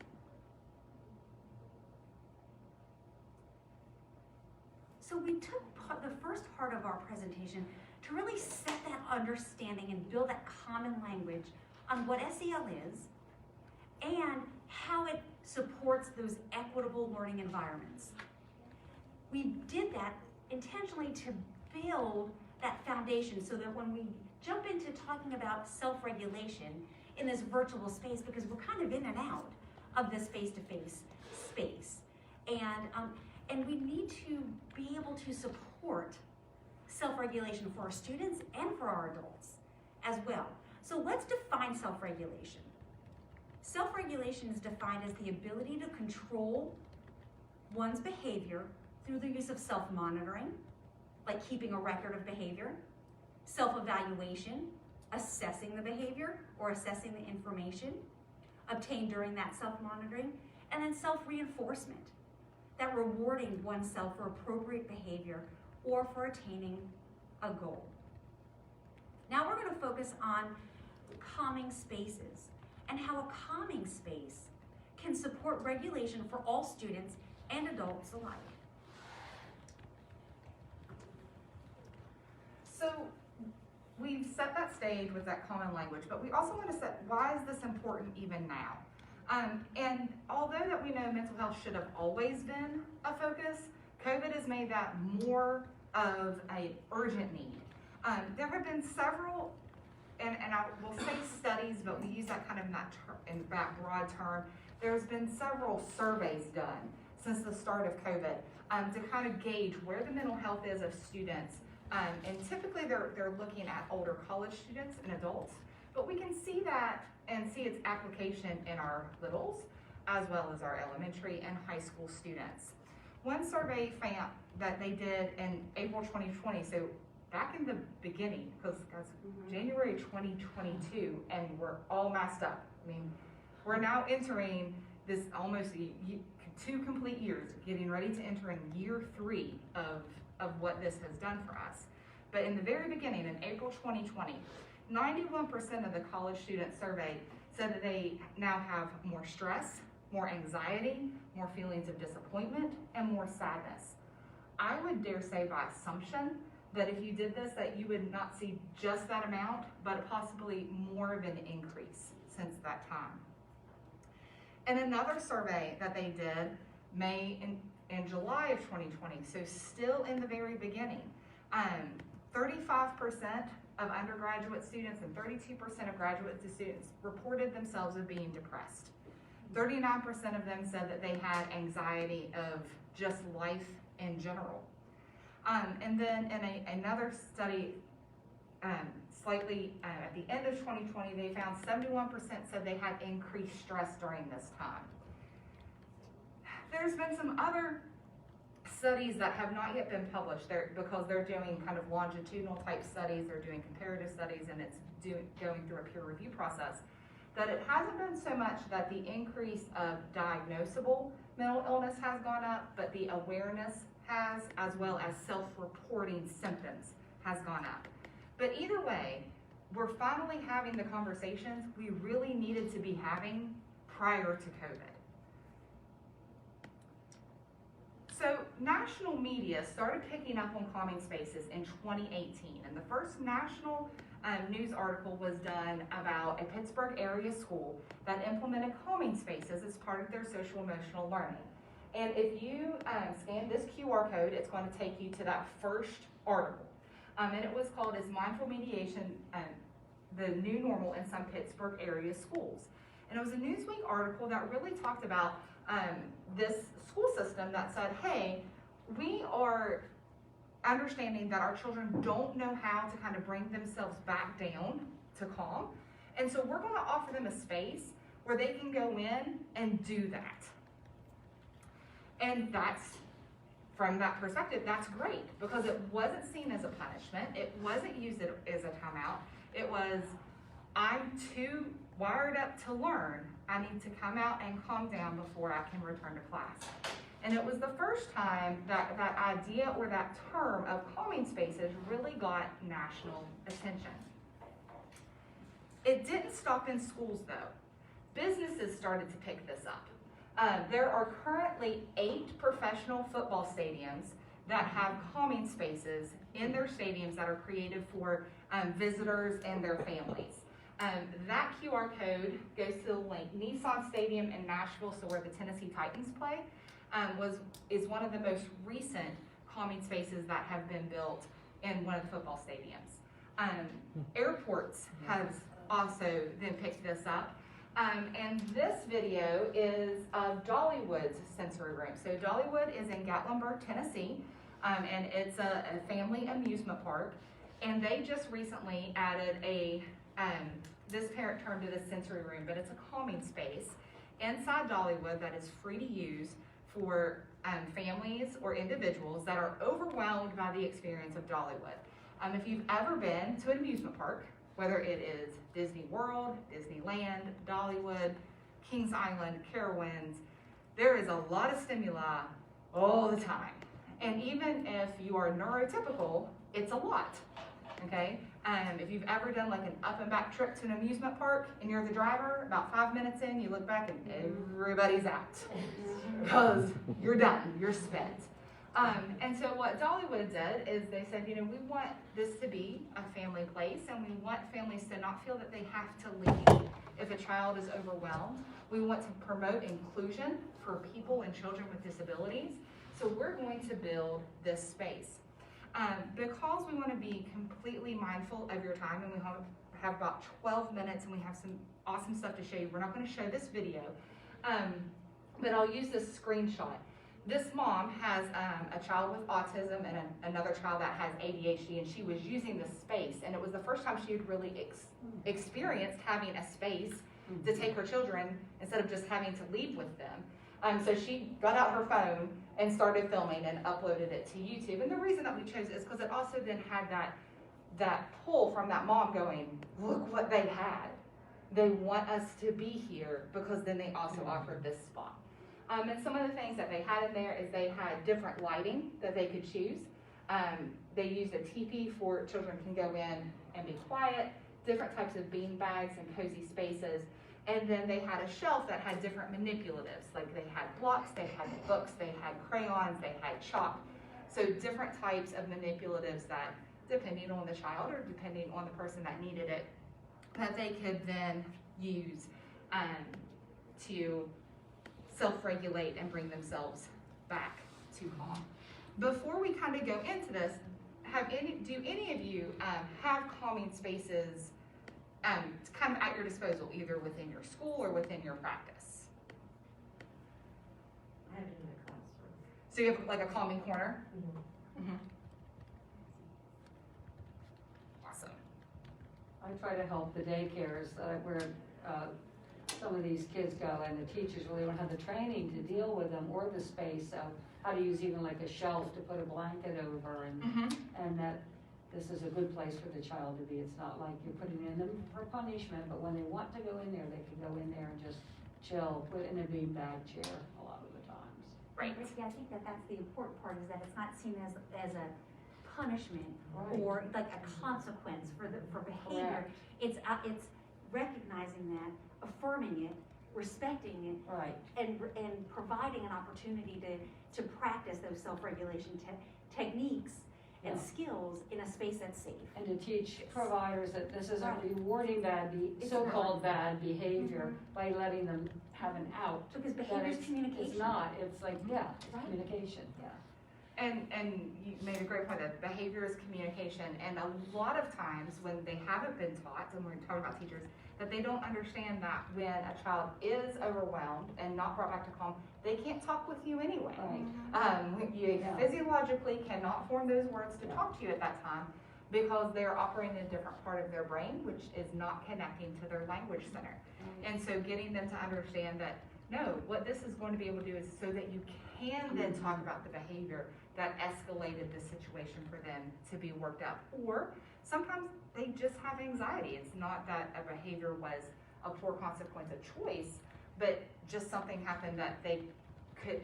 So we took the first part of our presentation to really set that understanding and build that common language on what SEL is and how it supports those equitable learning environments. We did that intentionally to build that foundation so that when we jump into talking about self-regulation in this virtual space, because we're kind of in and out of this face-to-face space, and we need to be able to support self-regulation for our students and for our adults as well. So let's define self-regulation. Self-regulation is defined as the ability to control one's behavior through the use of self-monitoring, like keeping a record of behavior, self-evaluation, assessing the behavior or assessing the information obtained during that self-monitoring, and then self-reinforcement, that rewarding oneself for appropriate behavior or for attaining a goal. Now we're going to focus on calming spaces and how a calming space can support regulation for all students and adults alike. So we've set that stage with that common language, but we also want to set, why is this important even now? And although that we know mental health should have always been a focus, COVID has made that more of an urgent need. There have been several, and I will say studies, but we use that kind of in that broad term. There's been several surveys done since the start of COVID to kind of gauge where the mental health is of students. And typically they're looking at older college students and adults, but we can see that and see its application in our littles as well as our elementary and high school students. One survey found that they did in April 2020, so back in the beginning, because that's January 2022, and we're all masked up. I mean, we're now entering this almost 2 complete years, getting ready to enter in year 3 of what this has done for us. But in the very beginning, in April 2020, 91% of the college students surveyed said that they now have more stress, more anxiety, more feelings of disappointment, and more sadness. I would dare say by assumption that if you did this, that you would not see just that amount, but possibly more of an increase since that time. And another survey that they did in July of 2020, so still in the very beginning, 35% of undergraduate students and 32% of graduate students reported themselves as being depressed. 39% of them said that they had anxiety of just life in general. And then in another study, slightly, at the end of 2020, they found 71% said they had increased stress during this time. There's been some other studies that have not yet been published because they're doing kind of longitudinal type studies, they're doing comparative studies, and it's going through a peer review process, that it hasn't been so much that the increase of diagnosable mental illness has gone up, but the awareness has, as well as self-reporting symptoms has gone up. But either way, we're finally having the conversations we really needed to be having prior to COVID. So national media started picking up on calming spaces in 2018, and the first national news article was done about a Pittsburgh area school that implemented calming spaces as part of their social emotional learning. And if you scan this QR code, it's going to take you to that first article. And it was called "Is Mindful Mediation the New Normal in Some Pittsburgh Area Schools?" And it was a Newsweek article that really talked about this school system that said, hey, we are understanding that our children don't know how to kind of bring themselves back down to calm. And so we're going to offer them a space where they can go in and do that. And that's, from that perspective, that's great, because it wasn't seen as a punishment. It wasn't used as a timeout. It was, I'm too wired up to learn. I need to come out and calm down before I can return to class. And it was the first time that that idea or that term of calming spaces really got national attention. It didn't stop in schools though. Businesses started to pick this up. There are currently 8 professional football stadiums that have calming spaces in their stadiums that are created for visitors and their families. That QR code goes to the link. Nissan Stadium in Nashville, so where the Tennessee Titans play, is one of the most recent calming spaces that have been built in one of the football stadiums. Airports has also then picked this up. And this video is of Dollywood's sensory room. So Dollywood is in Gatlinburg, Tennessee, and it's a family amusement park. And they just recently added this parent term to the sensory room, but it's a calming space inside Dollywood that is free to use for families or individuals that are overwhelmed by the experience of Dollywood. If you've ever been to an amusement park, whether it is Disney World, Disneyland, Dollywood, Kings Island, Carowinds, there is a lot of stimuli all the time. And even if you are neurotypical, it's a lot, okay? If you've ever done like an up and back trip to an amusement park and you're the driver, about 5 minutes in, you look back and everybody's out because you're done, you're spent. And so what Dollywood did is they said, you know, we want this to be a family place, and we want families to not feel that they have to leave if a child is overwhelmed. We want to promote inclusion for people and children with disabilities. So we're going to build this space. Because we want to be completely mindful of your time, and we have about 12 minutes, and we have some awesome stuff to show you. We're not going to show this video, but I'll use this screenshot. This mom has a child with autism and another child that has ADHD, and she was using this space, and it was the first time she had really experienced having a space to take her children instead of just having to leave with them. So she got out her phone and started filming and uploaded it to YouTube. And the reason that we chose it is because it also then had that pull from that mom going, look what they had. They want us to be here, because then they also offered this spot. And some of the things that they had in there is they had different lighting that they could choose. They used a teepee for children can go in and be quiet, different types of bean bags and cozy spaces. And then they had a shelf that had different manipulatives, like they had blocks, they had books, they had crayons, they had chalk. So different types of manipulatives that, depending on the child or depending on the person that needed it, that they could then use to self-regulate and bring themselves back to calm. Before we kind of go into this, do any of you have calming spaces kind of at your disposal, either within your school or within your practice? I have it in the classroom. So you have like a calming corner? Mm-hmm. Mm-hmm. Awesome. I try to help the daycares where some of these kids go, and the teachers really don't have the training to deal with them or the space of how to use even like a shelf to put a blanket over, and that this is a good place for the child to be. It's not like you're putting in them for punishment, but when they want to go in there, they can go in there and just chill, put in a beanbag chair a lot of the times. Right. Rikki, I think that that's the important part, is that it's not seen as a punishment Right. or like a consequence for behavior. Correct. It's recognizing that, affirming it, respecting it, Right. and providing an opportunity to practice those self-regulation techniques and Yeah. skills in a space that's safe. And to teach providers that this isn't Right. rewarding It's so-called bad behavior by letting them have an out. Because That behavior is it's communication. not, it's like, yeah, it's Right. communication, yeah. And you made a great point that behavior is communication, and a lot of times when they haven't been taught, and we're talking about teachers, that they don't understand that when a child is overwhelmed and not brought back to calm, they can't talk with you anyway. Right. You Yeah. physiologically cannot form those words to Yeah. talk to you at that time because they're operating in a different part of their brain, which is not connecting to their language center. And so getting them to understand that, no, what this is going to be able to do is so that you can then talk about the behavior that escalated the situation for them to be worked up. Or sometimes they just have anxiety. It's not that a behavior was a poor consequence of choice, but just something happened that they couldn't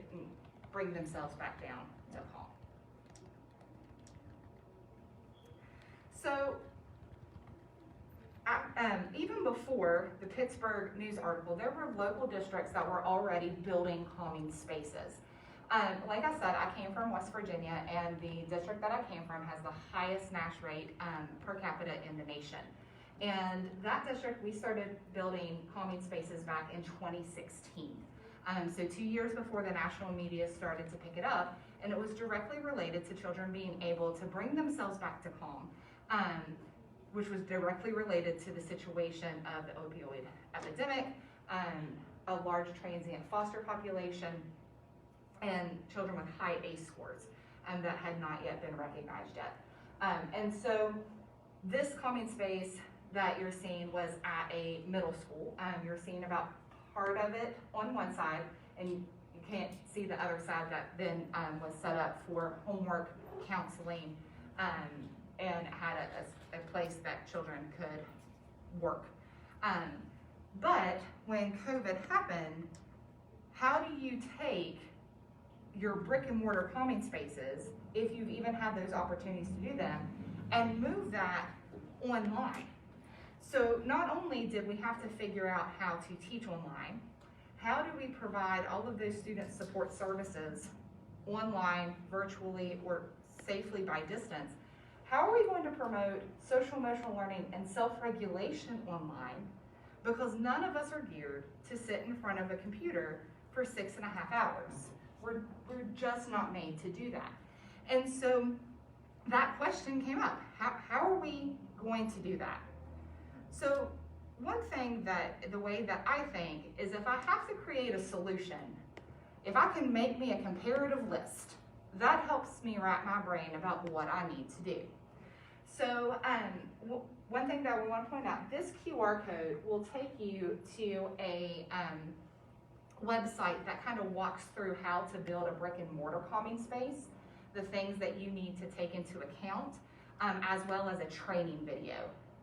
bring themselves back down to calm. So, even before the Pittsburgh news article, there were local districts that were already building calming spaces. Like I said, I came from West Virginia, and the district that I came from has the highest NASH rate per capita in the nation. And that district, we started building calming spaces back in 2016. So 2 years before the national media started to pick it up, and it was directly related to children being able to bring themselves back to calm, which was directly related to the situation of the opioid epidemic, a large transient foster population, and children with high ACE scores that had not yet been recognized yet. And so this calming space that you're seeing was at a middle school. You're seeing about part of it on one side, and you can't see the other side that then was set up for homework, counseling, and had a place that children could work. But when COVID happened, how do you take your brick and mortar calming spaces, if you've even had those opportunities to do them, and move that online? So not only did we have to figure out how to teach online, how do we provide all of those student support services online, virtually, or safely by distance? How are we going to promote social emotional learning and self-regulation online? Because none of us are geared to sit in front of a computer for 6.5 hours. We're just not made to do that. And so that question came up. How are we going to do that? So one thing the way that I think is, if I have to create a solution, if I can make me a comparative list, that helps me wrap my brain about what I need to do. So one thing that we want to point out, this QR code will take you to a website that kind of walks through how to build a brick and mortar calming space, the things that you need to take into account, as well as a training video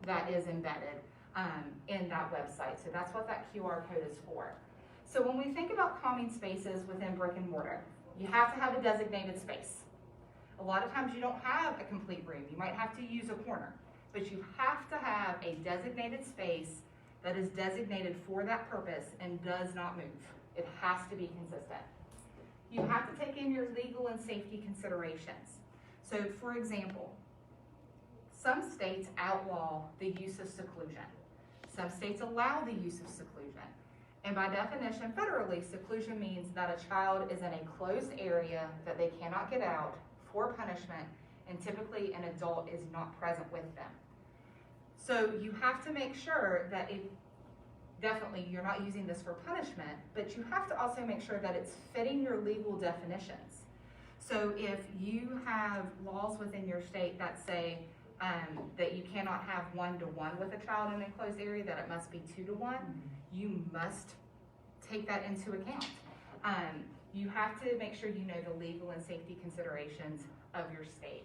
that is embedded in that website. So that's what that QR code is for. So when we think about calming spaces within brick and mortar, you have to have a designated space. A lot of times you don't have a complete room. You might have to use a corner, but you have to have a designated space that is designated for that purpose and does not move. It has to be consistent. You have to take in your legal and safety considerations. So for example, some states outlaw the use of seclusion. Some states allow the use of seclusion. And by definition, federally, seclusion means that a child is in a closed area that they cannot get out for punishment, and typically an adult is not present with them. So you have to make sure that definitely you're not using this for punishment, but you have to also make sure that it's fitting your legal definitions. So if you have laws within your state that say that you cannot have 1-to-1 with a child in an enclosed area, that it must be 2-to-1, you must take that into account. You have to make sure you know the legal and safety considerations of your state.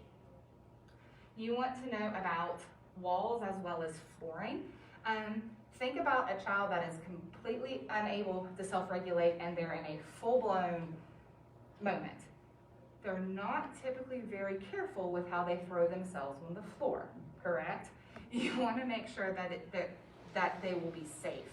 You want to know about walls as well as flooring. Think about a child that is completely unable to self-regulate and they're in a full-blown moment. They're not typically very careful with how they throw themselves on the floor, correct? You want to make sure that they will be safe.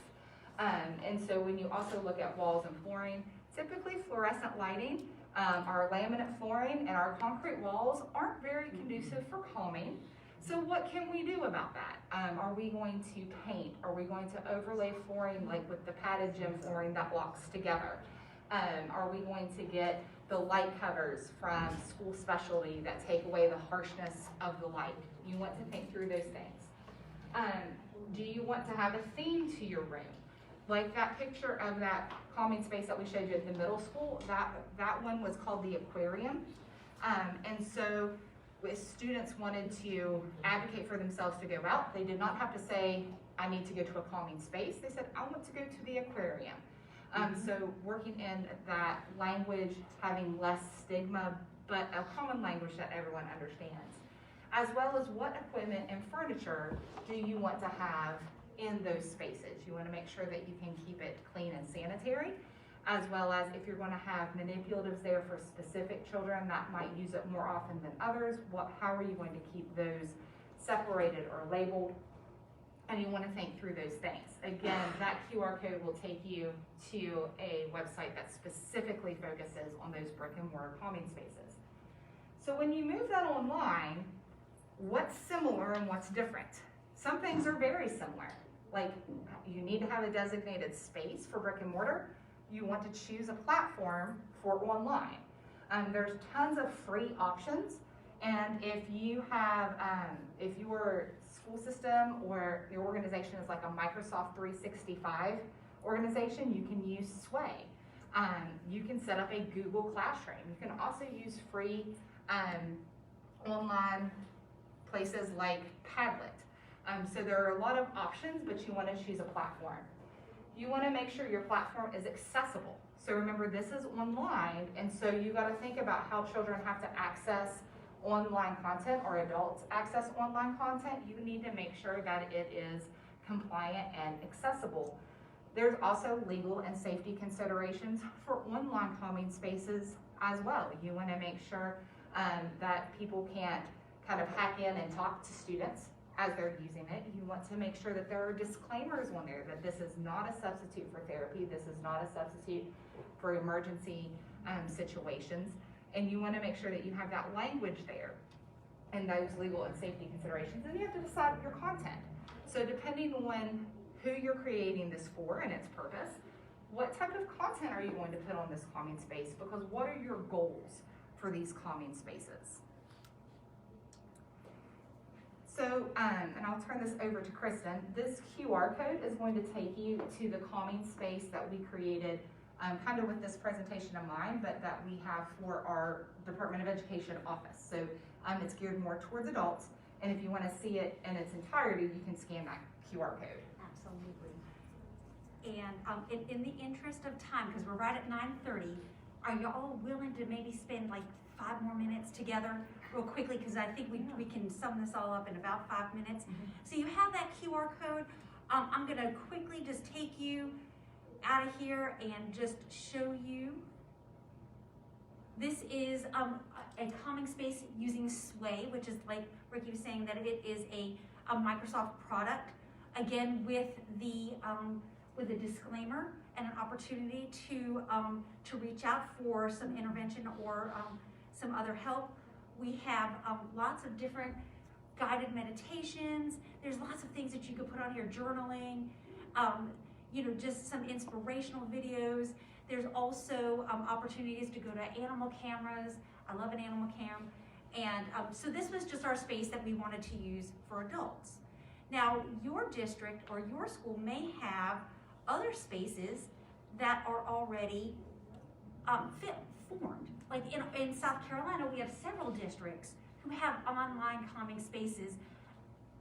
And so when you also look at walls and flooring, typically fluorescent lighting, our laminate flooring and our concrete walls aren't very conducive for calming. So what can we do about that? Are we going to paint? Are we going to overlay flooring like with the padded gym flooring that locks together? Are we going to get the light covers from School Specialty that take away the harshness of the light? You want to think through those things. Do you want to have a theme to your room? Like that picture of that calming space that we showed you at the middle school, that one was called the aquarium. And so if students wanted to advocate for themselves to go out, they did not have to say, I need to go to a calming space. They said, I want to go to the aquarium. So working in that language, having less stigma, but a common language that everyone understands. As well as what equipment and furniture do you want to have in those spaces. You want to make sure that you can keep it clean and sanitary, as well as if you're going to have manipulatives there for specific children that might use it more often than others, how are you going to keep those separated or labeled? And you want to think through those things. Again, that QR code will take you to a website that specifically focuses on those brick and mortar calming spaces. So when you move that online, what's similar and what's different? Some things are very similar. Like you need to have a designated space for brick and mortar. You want to choose a platform for online. There's tons of free options. And if you have, if your school system or your organization is like a Microsoft 365 organization, you can use Sway. You can set up a Google Classroom. You can also use free online places like Padlet. So there are a lot of options, but you want to choose a platform. You want to make sure your platform is accessible. So remember, this is online, and so you got to think about how children have to access online content or adults access online content. You need to make sure that it is compliant and accessible. There's also legal and safety considerations for online calming spaces as well. You want to make sure that people can't kind of hack in and talk to students as they're using it. You want to make sure that there are disclaimers on there that this is not a substitute for therapy, this is not a substitute for emergency situations, and you want to make sure that you have that language there and those legal and safety considerations, and you have to decide your content. So depending on who you're creating this for and its purpose, what type of content are you going to put on this calming space? Because what are your goals for these calming spaces? So, and I'll turn this over to Krysten. This QR code is going to take you to the calming space that we created kind of with this presentation in mind, but that we have for our Department of Education office. So it's geared more towards adults, and if you want to see it in its entirety, you can scan that QR code. Absolutely. And in the interest of time, because we're right at 9:30, are y'all willing to maybe spend like 5 more minutes together real quickly, because I think we can sum this all up in about 5 minutes. So you have that QR code. I'm going to quickly just take you out of here and just show you. This is a calming space using Sway, which is, like Rikki was saying, that it is a Microsoft product. Again, with a disclaimer and an opportunity to reach out for some intervention or some other help. We have lots of different guided meditations. There's lots of things that you could put on here, journaling, just some inspirational videos. There's also opportunities to go to animal cameras. I love an animal cam. And so this was just our space that we wanted to use for adults. Now, your district or your school may have other spaces that are already formed. Like in South Carolina, we have several districts who have online calming spaces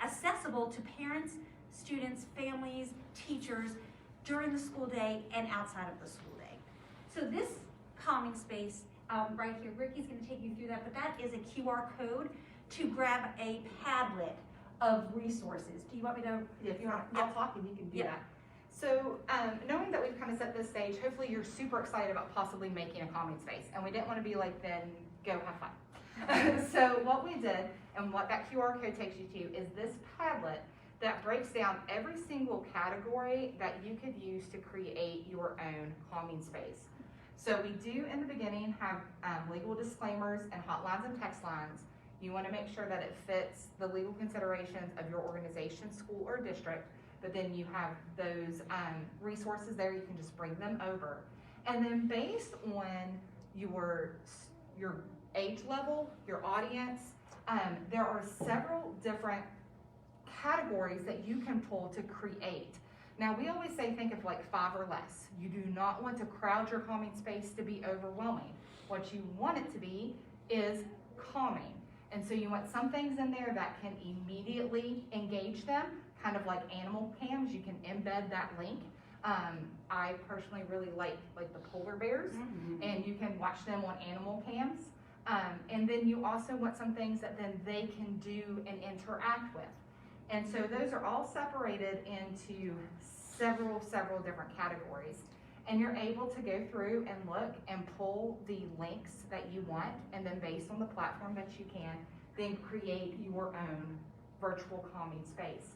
accessible to parents, students, families, teachers during the school day and outside of the school day. So this calming space right here, Rikki's going to take you through that, but that is a QR code to grab a Padlet of resources. Do you want me to? If you want, I'll talk and you can do Yeah. that. So knowing that we've kind of set this stage, hopefully you're super excited about possibly making a calming space. And we didn't want to be like, then go have fun. So what we did and what that QR code takes you to is this Padlet that breaks down every single category that you could use to create your own calming space. So we do in the beginning have legal disclaimers and hotlines and text lines. You want to make sure that it fits the legal considerations of your organization, school, or district, but then you have those resources there. You can just bring them over. And then based on your age level, your audience, there are several different categories that you can pull to create. Now, we always say think of like 5 or less. You do not want to crowd your calming space to be overwhelming. What you want it to be is calming. And so you want some things in there that can immediately engage them, kind of like animal cams. You can embed that link. I personally really like the polar bears, and you can watch them on animal cams. And then you also want some things that then they can do and interact with. And so those are all separated into several different categories. And you're able to go through and look and pull the links that you want, and then based on the platform that you can, then create your own virtual calming space.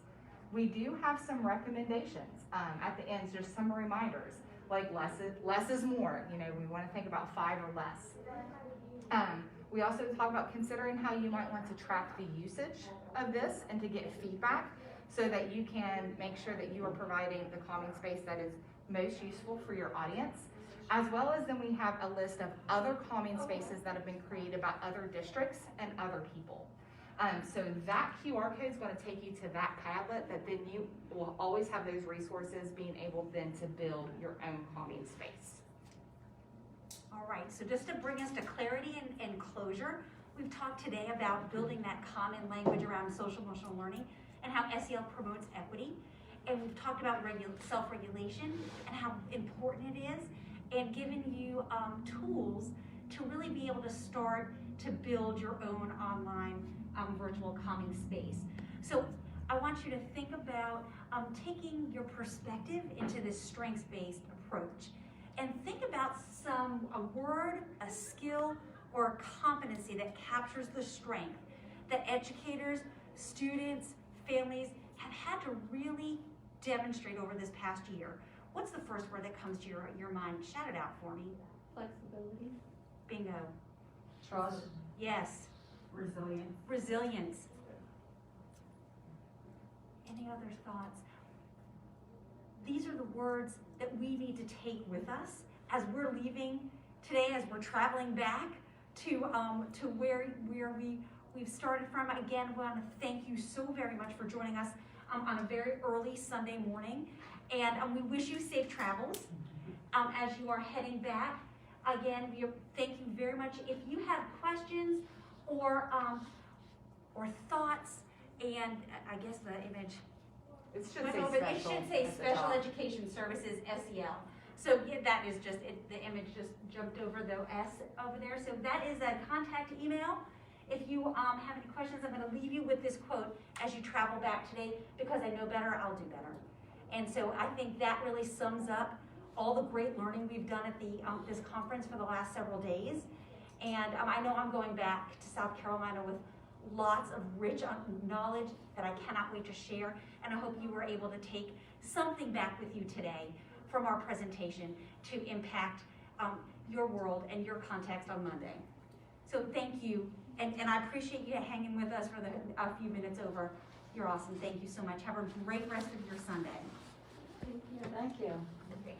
We do have some recommendations at the end, just some reminders, like less is more. You know, we want to think about 5 or less. We also talk about considering how you might want to track the usage of this and to get feedback so that you can make sure that you are providing the calming space that is most useful for your audience, as well as then we have a list of other calming spaces that have been created by other districts and other people. So that QR code is going to take you to that Padlet that then you will always have those resources being able then to build your own calming space. All right, so just to bring us to clarity and closure, we've talked today about building that common language around social emotional learning and how SEL promotes equity. And we've talked about self-regulation and how important it is, and given you tools to really be able to start to build your own online virtual calming space. So I want you to think about taking your perspective into this strengths-based approach, and think about a word, a skill, or a competency that captures the strength that educators, students, families have had to really demonstrate over this past year. What's the first word that comes to your mind? Shout it out for me. Flexibility. Bingo. Trust. Yes. Resilience. Resilience. Any other thoughts? These are the words that we need to take with us as we're leaving today, as we're traveling back to where we've started from. Again, we want to thank you so very much for joining us on a very early Sunday morning, and we wish you safe travels as you are heading back. Again, we thank you very much. If you have questions or thoughts, and I guess the image It should went say over, special. it should say at the Special top. Education Services, SEL. So yeah, that is just, the image just jumped over the S over there. So that is a contact email. If you have any questions, I'm going to leave you with this quote as you travel back today, because I know better, I'll do better. And so I think that really sums up all the great learning we've done at this conference for the last several days. And I know I'm going back to South Carolina with lots of rich knowledge that I cannot wait to share. And I hope you were able to take something back with you today from our presentation to impact your world and your context on Monday. So thank you. And I appreciate you hanging with us for a few minutes over. You're awesome. Thank you so much. Have a great rest of your Sunday. Thank you. Okay.